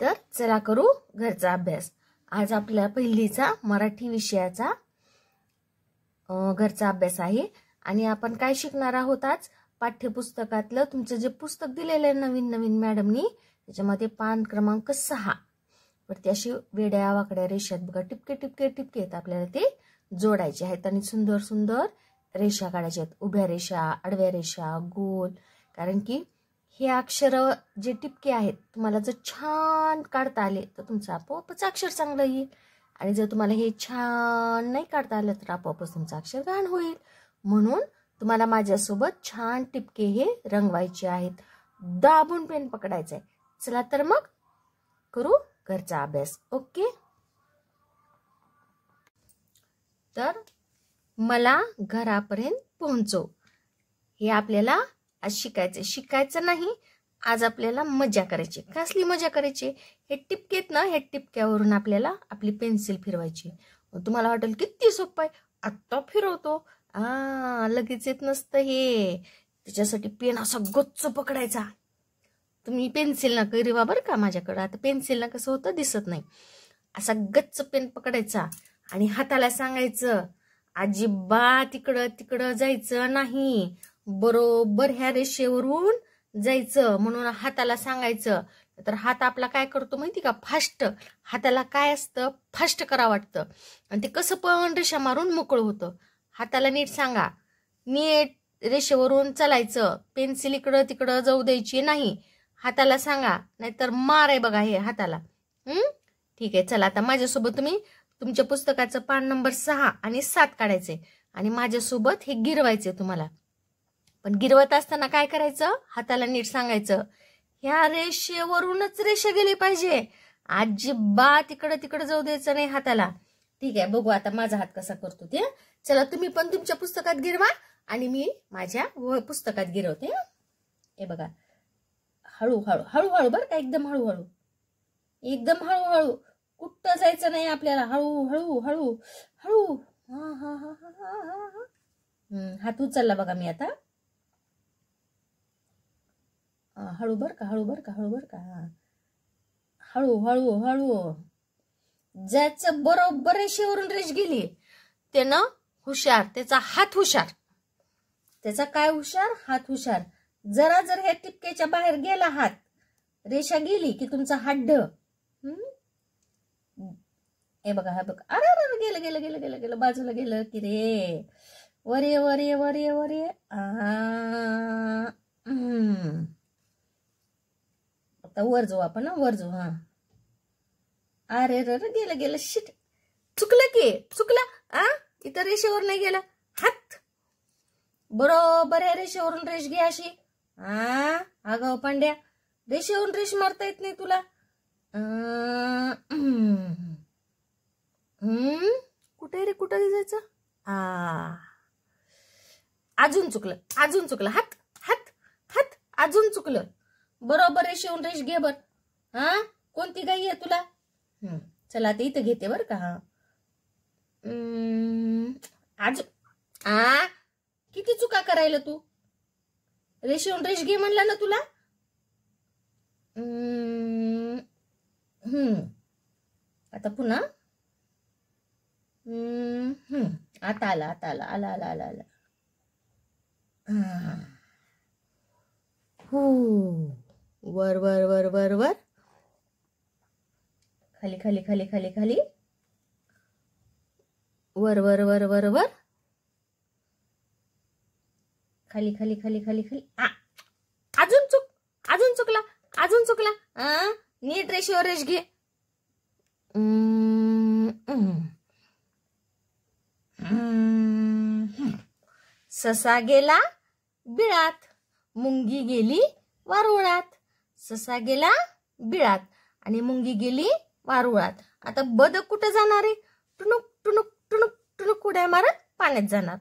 तर चला करू घरचा अभ्यास। आज आपल्या पहिलीचा मराठी विषयाचा घरचा अभ्यास आहे आणि आपण काय शिकणार आहोत आज पाठ्यपुस्तकातलं तुमचं जे पुस्तक दिलेलं आहे नवीन मॅडमनी त्याच्यामध्ये पान क्रमांक 6 वरती अशी वेड्या वाकड्या रेषा बघा टिपके आहेत आपल्याला ते जोडायचे आहेत आणि सुंदर सुंदर रेषा काढायच्या आहेत, उभ्या रेषा, आडव्या रेषा, गोल। कारण की हे अक्षर जे टिपके आहेत तुम्हाला जर छान काढता आले तर तुमचं आपोआपच अक्षर चांगलं येईल आणि जर तुम्हाला हे छान नाही काढता आलं तर आपोआपच तुमचं अक्षर घाण होईल। म्हणून तुम्हाला माझ्यासोबत छान टिपके हे रंगवायचे आहेत, दाबून पेन पकडायचं आहे। चला तर मग करू घरचा अभ्यास। ओके, तर मला घरापर्यंत पोहोचव हे आपल्याला आज शिकायचं नाही, आज आपल्याला मजा करायची। कसली मजा करायची? हे टिपकेत ना, हे टिपक्यावरून आपल्याला आपली पेन्सिल फिरवायची। तुम्हाला वाटेल किती सोपं आहे, आत्ता फिरवतो। लगेच येत नसतं हे, त्याच्यासाठी पेन असा गच्च पकडायचा। तुम्ही पेन्सिल ना करीवा बरं का, माझ्याकडं आता पेन्सिल ना कसं होतं दिसत नाही, असा गच्च पेन पकडायचा आणि हाताला सांगायचं अजिबात तिकडं जायचं नाही, बरोबर ह्या रेषेवरून जायचं म्हणून हाताला सांगायचं। तर हात आपला काय करतो माहिती का, फास्ट, हाताला काय असतं फास्ट करा वाटतं आणि ते कसं पण रेषा मारून मोकळं होतं। हाताला नीट सांगा, नीट रेषेवरून चालायचं, पेन्सिल इकडं तिकडं जाऊ द्यायची नाही, हाताला सांगा, नाहीतर मार आहे बघा हे हाताला। ठीक आहे, चला आता माझ्यासोबत तुम्ही तुमच्या पुस्तकाचं पान नंबर 6 आणि 7 काढायचे आणि माझ्यासोबत हे गिरवायचे तुम्हाला। पण गिरवत असताना काय करायचं, हाताला नीट सांगायचं ह्या रेषेवरूनच रेषा गेली पाहिजे, अजिबात तिकडं जाऊ द्यायचं नाही हाताला। ठीक आहे, बघू आता माझा हात कसा करतो ते। चला तुम्ही पण तुमच्या पुस्तकात गिरवा आणि मी माझ्या पुस्तकात गिरवते। हे बघा, हळूहळू बरं का, एकदम हळूहळू, कुठं जायचं नाही आपल्याला, हळू। हात उचलला बघा मी आता, हळू बर का, हळू। ज्याचं बरोबर रेषेवरून रेष गेली त्यानं हुशार, त्याचा हात हुशार, त्याचा काय हुशार, हात हुशार। जरा जर ह्या टिपक्याच्या बाहेर गेला हात, रेषा गेली की तुमचा हात ढ। हे बघा, अरे गेलं बाजूला गेलं की रे, वरे आता वर जाऊ आपण, वर जाऊ। अरे गेलं शिट, चुकलं इथं रेषेवर नाही गेला हात, बरोबर आहे रेषेवरून रेष घे अशी। आगाव पांड्या, रेषेवरून रेष मारता येत नाही तुला। कुठे जायचं, अजून चुकलं, हात अजून चुकलं, बरोबर रेषेवरून रेष घे बर। कोणती गाई आहे तुला? चला आता इथं घेते बर का। किती चुका करायला तू, रेषेवरून रेष घे म्हणला ना तुला। आता पुन्हा आता आला। वर, खाली, वर, खाली। अजून चुकला, नीट रेषेवर रेष घे। ससा गेला बिळात, मुंगी गेली वारुळात। ससा गेला बिळात आणि मुंगी गेली वारुळात। आता बदक कुठे जाणार आहे? टुनुक उड्या मारत पाण्यात जाणार।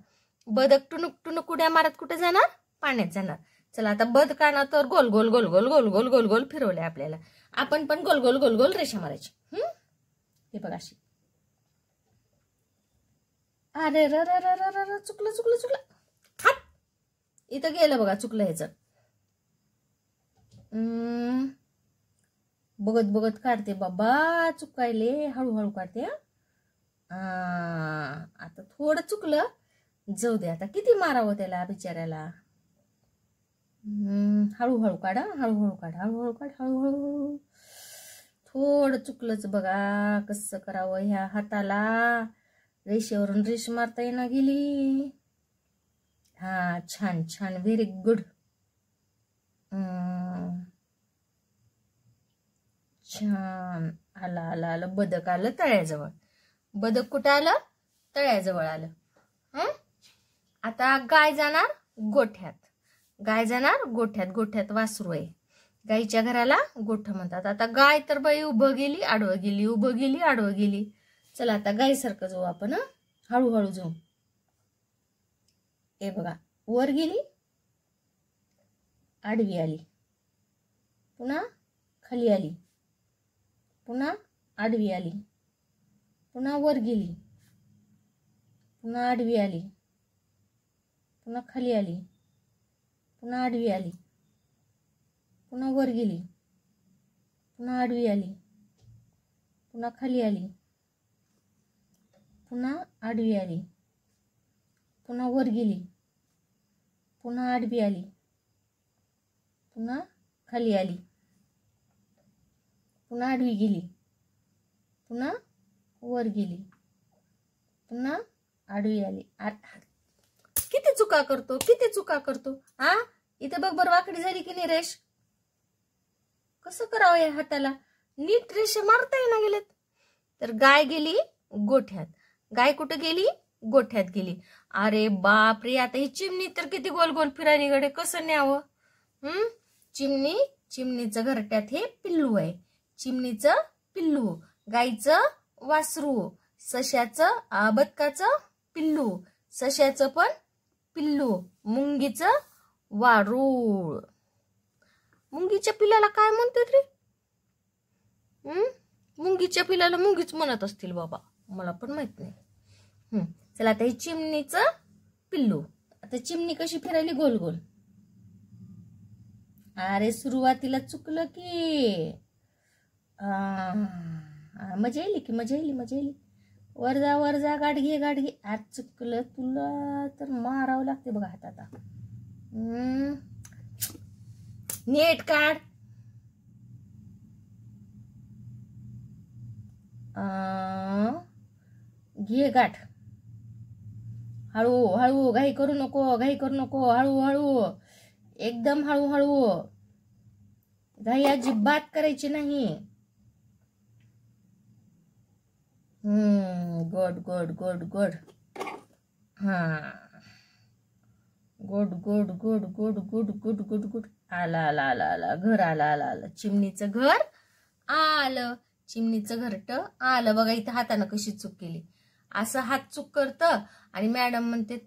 बदक टुनुक उड्या मारत कुठे जाणार? पाण्यात जाणार। चला आता बदकानं तर गोल फिरवले आपल्याला, आपण पण गोल रेषा मारायची। हे बघा अशी, अरे चुकलं हात, इथं गेलं बघा, चुकलं ह्याचं। बघत बघत काढते बाबा, चुकायले हळूहळू काढते. आता थोडं चुकलं, जाऊ दे, आता किती मारावं त्याला बिचाऱ्याला. हळूहळू काढा, हळूहळू काढ, हळूहळू काढ, हळूहळू. थोडं चुकलंच बघा, कसं करावं ह्या हाताला. रेषेवरून रेष मारता येणं गेली. हा, छान छान, व्हेरी गुड. छान, आलं आलं आलं. बदक आलं तळ्याजवळ. बदक कुठं आलं? तळ्याजवळ आलं. आता गाय जाणार गोठ्यात. गाय जाणार गोठ्यात. गोठ्यात वासरू आहे. गाईच्या घराला गोठ म्हणतात. आता गाय तर बाई उभं गेली, आडवं गेली, उभं गेली, आडवं गेली. चला आता गायसारखं जाऊ आपण. हळूहळू जाऊ. हे बघा, वर गेली, आडवी आली, पुन्हा खाली आली, पुन्हा आडवी आली, पुन्हा वर गेली, पुन्हा आडवी आली, पुन्हा खाली आली, पुन्हा आडवी आली, पुन्हा वर गेली, पुन्हा आडवी आली, पुन्हा खाली आली, पुन्हा आडवी आली, पुन्हा वर गेली, पुन्हा आडवी आली, पुन्हा खाली आली, पुन्हा आडवी गेली, पुन्हा वर गेली, पुन्हा आडवी आली. किती चुका करतो, किती चुका करतो. इथे बघ बरं, वाकडी झाली की नाही रेष. कसं करावं या हाताला. नीट रेष मारता येईना गेलेत. तर गाय गेली गोठ्यात. गाय कुठं गेली? गोठ्यात गेली. अरे बाप रे, आता ही चिमणी तर किती गोल गोल फिरायली गडे. कसं न्यावं? चिमणीचं घरट्यात हे पिल्लू आहे. चिमणीचं पिल्लू, गाईचं वासरू, सश्याचं बदकाचं पिल्लू, सश्याचं पण पिल्लू, मुंगीचं वारूळ. मुंगीच्या पिल्लाला काय म्हणतात रे? मुंगीच्या पिल्लाला मुंगीच म्हणत असतील बाबा, मला पण माहित नाही. चला आता हे चिमणीचं पिल्लू. आता चिमणी कशी फिरायली? गोल गोल. अरे सुरुवातीला चुकलं की. मजा येईल की, मजा येईल, मजा येईल. वर जा, वर जा, गाडघे गाडघे. आज चुकलं तुला तर मारावं लागते बघा हात. आता नीट काढ. घे गाठ. हळू हळू, घाई करू नको, घाई करू नको. हळू हळू, एकदम हळू हळू. घाई अजिबात करायची नाही. Good good good good. Good good good good good good good good. आला आला आला आला, घर आला आला आला. चिमणीचं घर आलं. चिमणीचं घरट आलं. बघा इथं हातानं कशी चूक केली. असं हात चूक करतं आणि मॅडम म्हणते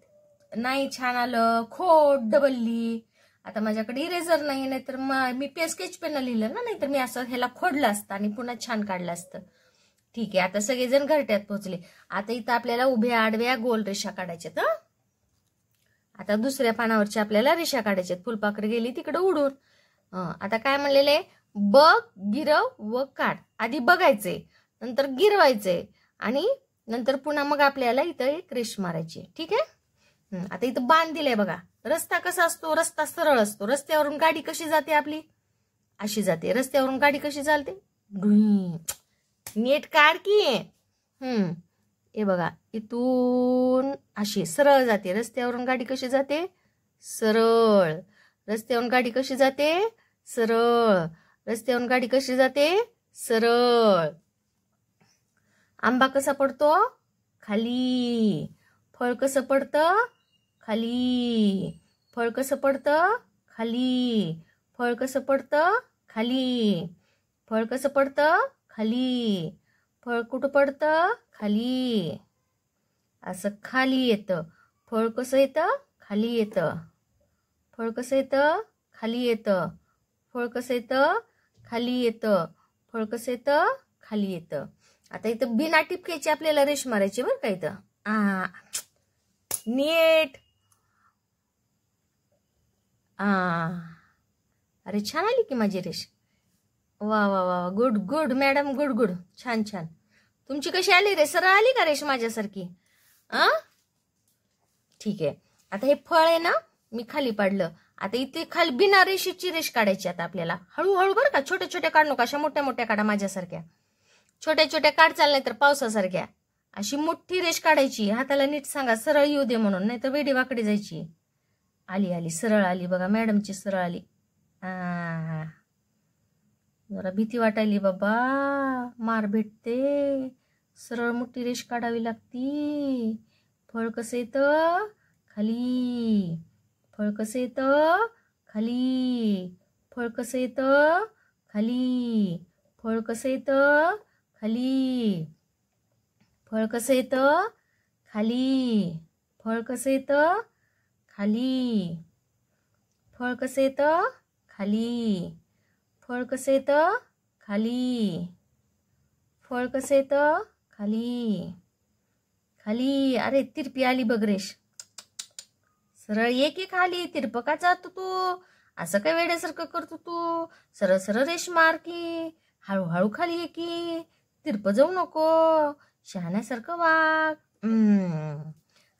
नाही छान आलं, खोट डबलली. आता माझ्याकडे इरेझर नाही, नाहीतर मी स्केच पेन लिहिलं ना, नाहीतर मी असं ह्याला खोडलं असतं आणि पुन्हा छान काढलं असतं. ठीक आहे, आता सगळेजण घरट्यात पोहोचले. आता इथं आपल्याला उभ्या आडव्या गोल रेषा काढायच्यात. आता दुसऱ्या पानावरची आपल्याला रेषा काढायच्यात. फुलपाखर गेली तिकडे उडून. आता काय म्हणलेलं आहे? बघ, गिरव व काढ. आधी बघायचे, नंतर गिरवायचे आणि नंतर पुन्हा मग आपल्याला इथं एक रेष मारायची. ठीक आहे. आता इथं बाण दिलाय बघा. रस्ता कसा असतो? रस्ता सरळ असतो. रस्त्यावरून गाडी कशी जाते आपली? अशी जाते. रस्त्यावरून गाडी कशी चालते? नीट काढ की. हे बघा, इथून अशी सरळ जाते. रस्त्यावरून गाडी कशी जाते? सरळ. रस्त्यावरून गाडी कशी जाते? सरळ. रस्त्यावरून गाडी कशी जाते? सरळ. आंबा कसा पडतो? खाली. फळ कसं पडतं? खाली. फळ कसं पडतं? खाली. फळ कसं पडतं? खाली. फळ कसं पडतं? खाली. फळ कुठं पडतं? खाली. असं खाली येतं. फळ कसं येतं? खाली येतं. फळ कसं येतं? खाली येतं. फळ कसं येतं? खाली येतं. फळ कसं येतं? खाली येतं. आता इथं बिना टिपक्याची आपल्याला रेष मारायची बरं का इथं. नीट. अरे छान आली की माझी रेष. वा वा वा, good good madam, good good, छान छान. तुमची कशी आली रे? सरळ आली का रेश माझ्यासारखी? आ ठीक आहे. आता हे फळ आहे ना, मी खाली पाडलं. आता इथे खाली बिना रेषेची रेष काढायची. आता आपल्याला हळूहळू बरं का, छोट्या छोट्या काढ नका, अशा मोठ्या मोठ्या काढा माझ्यासारख्या. छोट्या छोट्या काढ, चालल्या तर पावसासारख्या. अशी मोठी रेष काढायची. हाताला नीट सांगा सरळ येऊ दे म्हणून, नाही तर वेडी वाकडी जायची. आली आली, सरळ आली बघा, मॅडमची सरळ आली. जरा भीती वाटायली बाबा, मार भेटते. सरळ मोठी रेष काढावी लागती. फळ कसं येतं? खाली. फळ कसं येतं? खाली. फळ कसं येतं? खाली. फळ कसं येतं? खाली. फळ कसं येतं? खाली. फळ कसं येतं? खाली. फळ कसं येतं? खाली. फळ कसं येतं? खाली. फळ कसं येतं? खाली. खाली. अरे तिरपी आली बघ रेश. सरळ ये की खाली. तिरप का जातो तू? असं काय वेड्यासारखं करतो तू? सरळ सरळ रेश मार की. हळूहळू खाली ये की. तिरप जाऊ नको. शहाण्यासारखं वाग.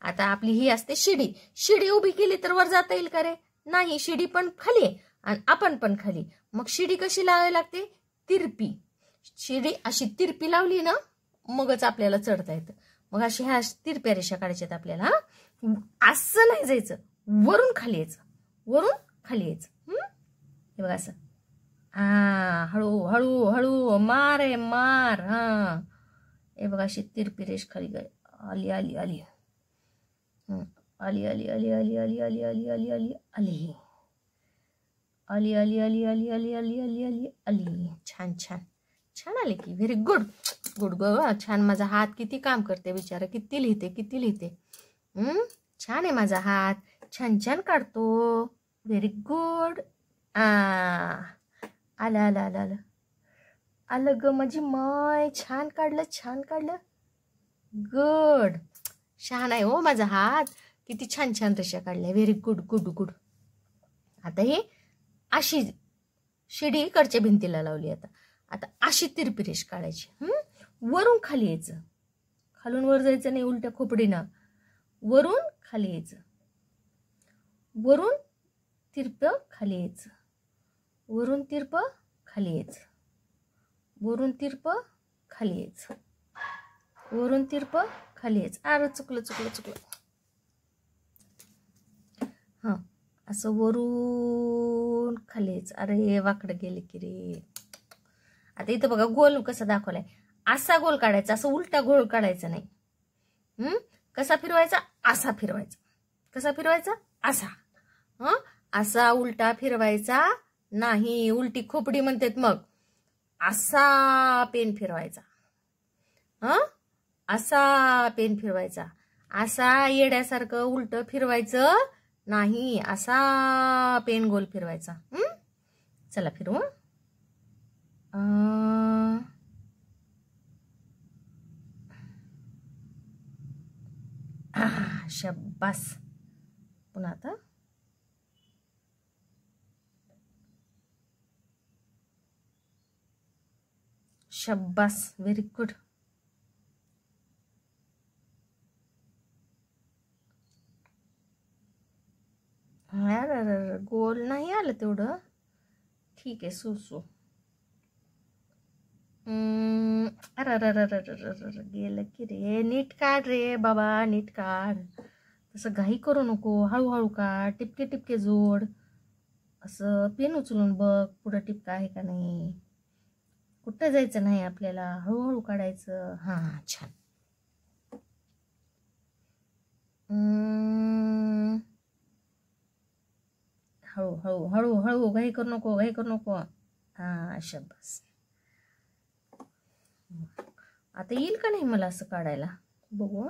आता आपली ही असते शिडी. शिडी उभी केली तर वर जाता येईल का रे? नाही, शिडी पण खाली आहे आणि आपण पण खाली. मग शिडी कशी लावावी लागते? तिरपी. शिडी अशी तिरपी लावली ना, मगच आपल्याला चढता येतं. मग अशी ह्या तिरप्या रेषा काढायच्यात आपल्याला. असं नाही जायचं, वरून खाली यायचं, वरून खाली यायचं. हे बघा असं. हळू हळू हळू मार आहे, मार. हे बघा अशी तिरपी रेष खाली गाय. आली आली आली. आली आली आली आली आली आली आली आली आली आली आली आली आली आली आली आली आली आली आली. छान छान छान आले की. व्हेरी गुड गुड ग. छान. माझा हात किती काम करते बिचारा, किती लिहिते किती लिहिते. छान आहे माझा हात, छान छान काढतो. Very good. आलं आलं आलं आलं आलं ग माझी माय. छान काढलं, छान काढलं. गुड. छान आहे हो माझा हात, किती छान छान रेषा काढल्या. Very good good good. आता हे अशी शिडी इकडच्या भिंतीला लावली. आता अशी तिरपी रेष काढायची. वरून खाली यायचं, खालून वर जायचं नाही उलट्या खोपडीनं. वरून खाली यायचं, वरून तिरप खाली यायचं, वरून तिरप खाली यायचं, वरून तिरप खाली यायचं, वरून तिरप खाली यायचं. अरे चुकलं चुकलं चुकलं. असं वरून खाली यायचं. अरे वाकडं गेले की रे. आता इथं बघा गोल कसा दाखवलाय. असा गोल काढायचा, असं उलटा गोल काढायचा नाही. कसा फिरवायचा? असा फिरवायचा. कसा फिरवायचा? असा. असा उलटा फिरवायचा नाही. उलटी खोपडी म्हणतात. मग असा पेन फिरवायचा. असा पेन फिरवायचा. असा येड्यासारखं उलट फिरवायचं नाही. असा पेन गोल फिरवायचा. चला फिरवू. शब्बास. पुन्हा आता शब्बास. Very good. गोल नाही आलं तेवढं. ठीक आहे. सुसू. गेलं की रे. नीट काढ रे बाबा, नीट काढ. तसं घाई करू नको, हळूहळू काढ. टिपके टिपके जोड. असं पेन उचलून बघ पुढं टिपका आहे का नाही. कुठं जायचं नाही आपल्याला, हळूहळू काढायचं. छान. हळू हळू हळू हळू. घाई करू नको, घाई करू नको. शब्बास. आता येईल का नाही मला असं काढायला, बघू.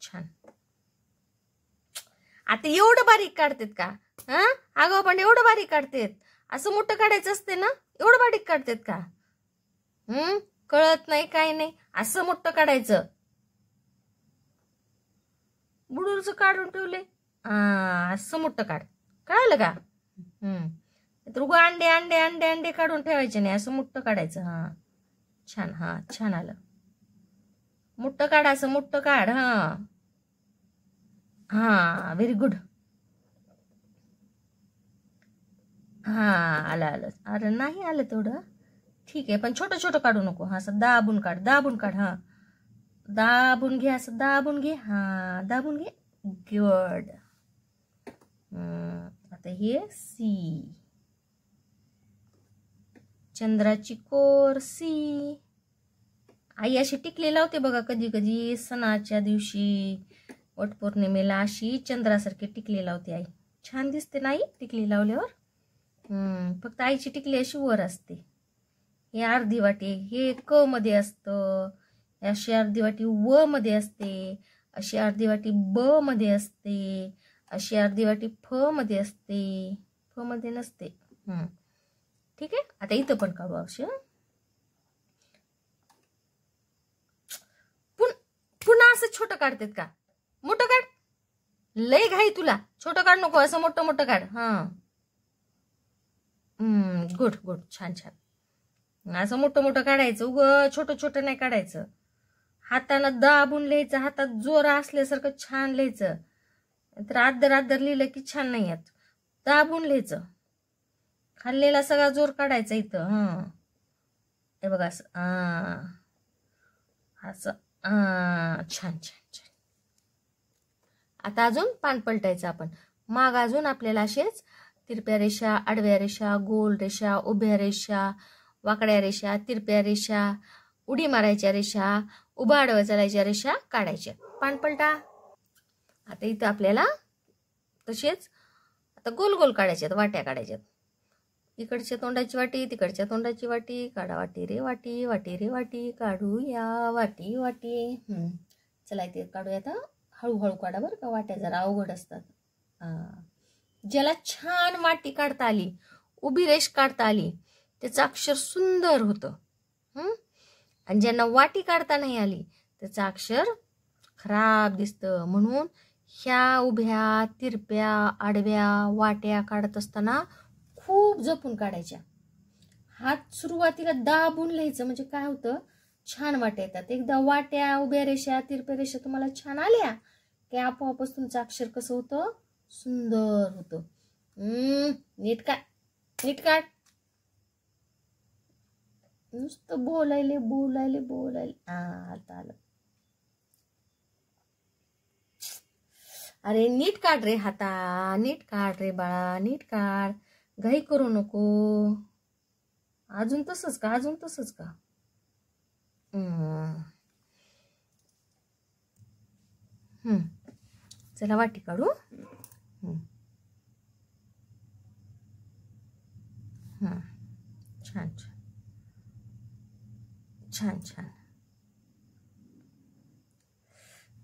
छान. आता एवढं बारीक काढतात का? अगं पण एवढं बारीक काढतात. असं मोठं काढायचं असते ना, एवढं बारीक काढतात का? कळत नाही काय नाही. असं मोठं काढायचं. बुडूरचं काढून ठेवले. असं मोठं काढ. कळालं का? तर उगा अंडे अंडे अंडे अंडे काढून ठेवायचे नाही, असं मोठं काढायचं. छान. छान आलं. मोठं काढ, असं मोठं काढ. Very good. आलं आलं. अरे नाही आलं तेवढं, ठीक आहे, पण छोटं छोटं काढू नको. असं दाबून काढ, दाबून काढ. दाबून घे, असं दाबून घे. दाबून घे. गुड. आता हे सी, चंद्राची कोर सी. आई अशी टिकली लावते बघा कधी कधी सणाच्या दिवशी, वटपौर्णिमेला अशी चंद्रासारखी टिकली लावते आई. छान दिसते नाही टिकली लावल्यावर. फक्त आईची टिकली अशी वर असते. हे अर्धी वाटी हे क मध्ये असतं, अशी अर्धी वाटी व मध्ये असते, अशी अर्धी वाटी ब मध्ये असते, अशी अर्धी वाटी फ मध्ये असते, फ मध्ये नसते. ठीक आहे. आता इथं पण काढू अवश्य. पुन्हा असं छोटं काढतात का? मोठं काढ. लय घाई तुला, छोटं काढ नको, असं मोठं मोठं काढ. Good good. छान छान. असं मोठं मोठं काढायचं, छोटं छोटं नाही काढायचं. हातानं दाबून लिहायचं, हातात जोर असल्यासारखं छान लिहायचं. तर आदर लिहिलं की छान नाही येत. दाबून लिहायचं, खाल्लेला सगळा जोर काढायचा इथं. हे बघा असं असं. छान छान छान. आता अजून पान पलटायचं आपण. माग अजून आपल्याला असेच तिरप्या रेषा, आडव्या रेषा, गोल रेषा, उभ्या रेषा, वाकड्या रेषा, तिरप्या रेषा, उडी मारायच्या रेषा, उभा आडव्या चालायच्या रेषा काढायच्या. पान पलटा. आता इथं आपल्याला तसेच आता गोल गोल काढायच्यात, वाट्या काढायच्यात. इकडच्या तोंडाची वाटी, तिकडच्या तोंडाची वाटी. काढा वाटी रे वाटी, वाटी रे वाटी, काढूया वाटी वाटी. चला इथे काढूया. आता हळूहळू काढा बरं का, वाट्या जरा अवघड असतात. ज्याला छान वाटी काढता आली, उभी रेष काढता आली, त्याचं अक्षर सुंदर होतं. आणि ज्यांना वाटी काढता नाही आली त्याचं अक्षर खराब दिसतं. म्हणून ह्या उभ्या, तिरप्या, आडव्या वाट्या काढत असताना खूप जपून काढायच्या. हात सुरुवातीला दाबून लिहायचं, म्हणजे काय होतं, छान वाट्या येतात. एकदा वाट्या, उभ्या रेषा, तिरप्या रेषा तुम्हाला छान आल्या की आपोआपच तुमचं अक्षर कसं होतं, सुंदर होतं. नीट काढ, नीट काढ. नुसतं बोलायले बोलायले बोलायले. आता आलं. अरे नीट काढ रे हाता, नीट काढ रे बाळा, नीट काढ. घाई करू नको. अजून तसंच का, अजून तसंच का? चला वाटी काढू. छान छान छान छान.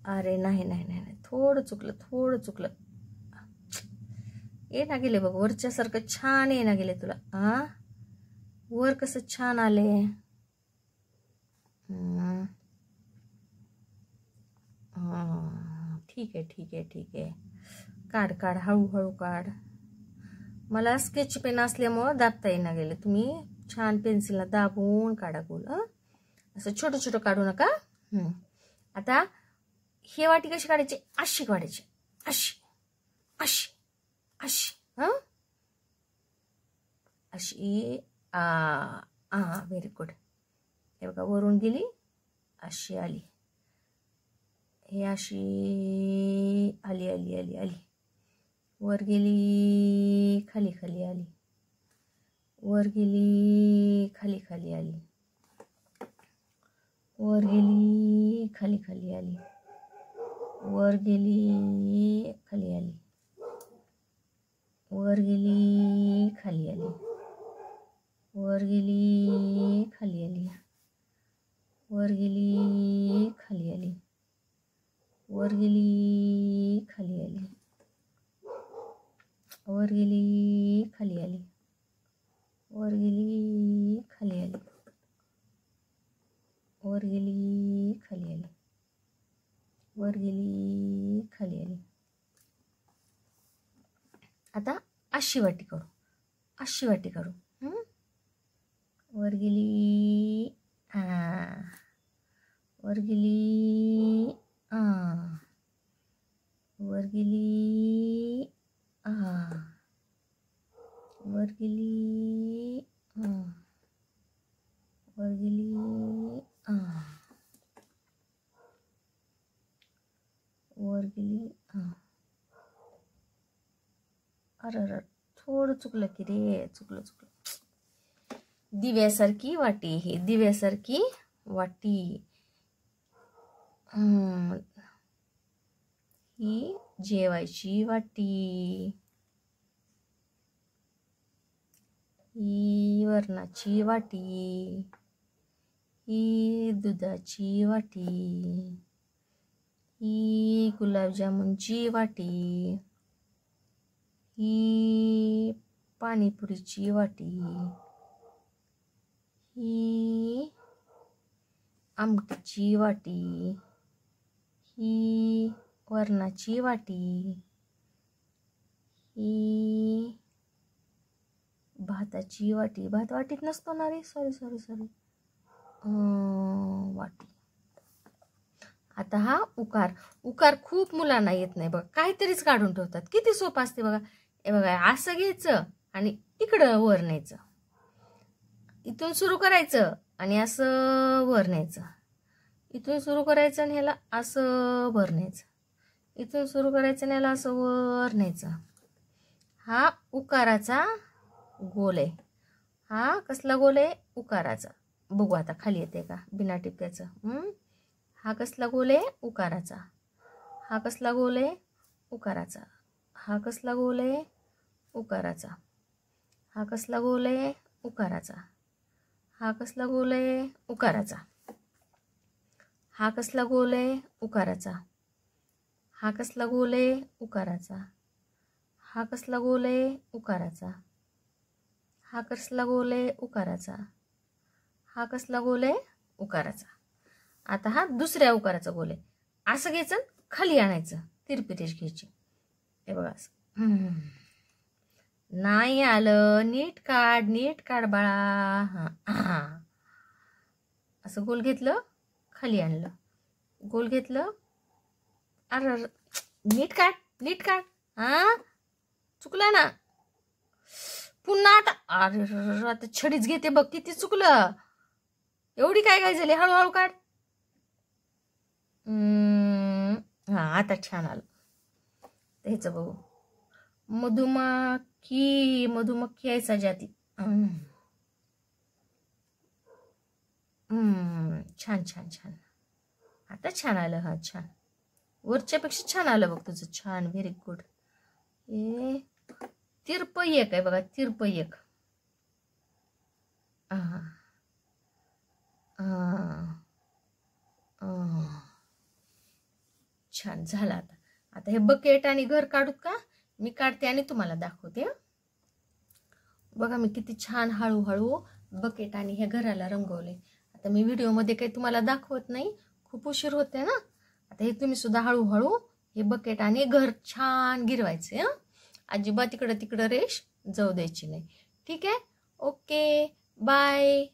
अरे नाही नाही नाही, थोडं चुकलं. ये ना गेले बघ, वरच्यासारखं छान ये ना गेले तुला. वर कसं छान आले. ठीक आहे. काढ हळूहळू काढ. मला स्केच पेन असल्यामुळं दाबता येईना गेले. तुम्ही छान पेन्सिलला दाबून काढा गोल. असं छोटं छोटं काढू नका. आता हे वाटी कशी काढायची, अशी काढायची, अशी अशी अशी. अशी. Very good. हे बघा वरून गेली, अशी आली. हे अशी आली आली आली आली. वर गेली, खाली खाली आली. वर गेली, खाली खाली आली. वर गेली, खाली खाली आली. वर गेली, खाली आली. वर गेली, खाली आली. वर गेली, खाली आली. वर गेली, खाली आली. वर गेली, खाली आली. वर गेली, खाली आली. वर गेली, खाली आली. वर गेली, खाली आली. वर गेली, खाली आली. आता अशी वाटी काढू, अशी वाटी काढू. वर गेली, वर गेली, वर गेली, वर गेली, वर गेली, वर गेली. अरे थोडं चुकलं की रे, चुकलं. दिव्यासारखी वाटी, हे दिव्यासारखी वाटी. ही जेवायची वाटी, ही वरणाची वाटी, ही दुधाची वाटी, ही गुलाबजामुनची वाटी, ही पाणीपुरीची वाटी, ही आमटीची वाटी, ही वरणाची वाटी, ही भाताची वाटी, भात वाटीत नसतो ना रे, सॉरी वाटी. आता हा उकार, उकार खूप मुलांना येत नाही बघा, काहीतरीच काढून ठेवतात. किती सोपं असते बघा. हे बघा, असं घ्यायचं आणि इकडं वर न्यायचं, इथून सुरू करायचं आणि असं वर न्यायचं, इथून सुरू करायचं आणि ह्याला असं वर न्यायचं, इथून सुरू करायचं आणि ह्याला असं वर न्यायचं. हा उकाराचा गोल आहे. हा कसला गोल आहे? उकाराचा. बघू आता खाली येते का बिना टिप्प्याचं. हा कसला गोल आहे? उकाराचा. हा कसला गोल आहे? उकाराचा. हा कसला गोल आहे? उकाराचा. हा कसला गोल आहे? उकाराचा. हा कसला गोल आहे? उकाराचा. हा कसला गोल आहे? उकाराचा. हा कसला गोल आहे? उकाराचा. हा कसला गोल आहे? उकाराचा. हा कसला गोल आहे? उकाराचा. हा कसला गोल आहे? उकाराचा. आता हा दुसऱ्या उकाराचा गोल आहे. असं घ्यायचं, खाली आणायचं, तिरपी रेष घ्यायची. हे बघा असं. नाही आलं, नीट काढ बाळा. असं गोल घेतलं, खाली आणलं, गोल घेतलं. अरे नीट काढ. चुकलं ना. पुन्हा आता छडीच घेते बघ, किती चुकलं. एवढी काय झाली, हळूहळू काढ. आता छान आलं. ह्याचं बघू. मधुमक्खी आहे सजाती. छान. आता छान आलं. हा छान, वरच्यापेक्षा छान आलं बघ तुझं. छान, व्हेरी गुड. हे तिरप एक आहे बघा, तिरप एक. छान झालं. आता हे बकेट आणि घर काढूत का? मी काढते आणि तुम्हाला दाखवते. बघा मी किती छान हळूहळू बकेट आणि हे घराला रंगवले. आता मी व्हिडिओमध्ये काही तुम्हाला दाखवत नाही, खूप उशीर होते ना. आता हे तुम्ही सुद्धा हळूहळू हे बकेट आणि घर छान गिरवायचे. अजिबात तिकडं रेष जाऊ द्यायची नाही. ठीक आहे? Okay, bye.